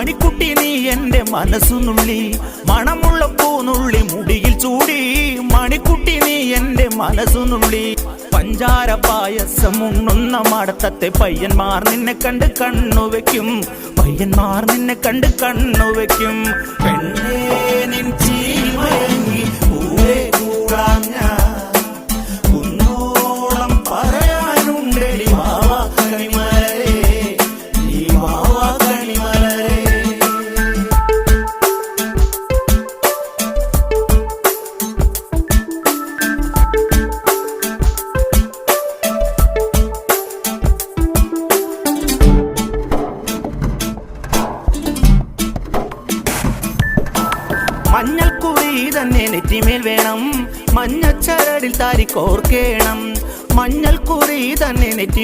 മണിക്കുട്ടി നീ എൻ്റെ മനസ്സുനുള്ളി, മണമുള്ള പൂനുള്ളി മുടിയിൽ ചൂടി. മണിക്കുട്ടി നീ എൻ്റെ മനസ്സുനുള്ളി, പഞ്ചാര പായസം ഉണ്ണുന്ന മടത്തത്തെ പയ്യന്മാർ നിന്നെ കണ്ട് കണ്ണുവെക്കും, പയ്യന്മാർ നിന്നെ കണ്ട് കണ്ണുവെക്കും. പെണ്ണേ നിൻ ചീമയങ്ങി പൂവേ കൂടാൻ ഞാൻ, കുന്നോളം പറയാനുണ്ടെടി വാവാ കണിമലരേ, നീ വാവാ കണിമലരേ. മഞ്ഞൾക്കുറി തന്നെ നെറ്റിമേൽ വേണം, മഞ്ഞച്ചരടിൽ താരി കോർക്കേണം. മഞ്ഞൾക്കുറി തന്നെ നെറ്റി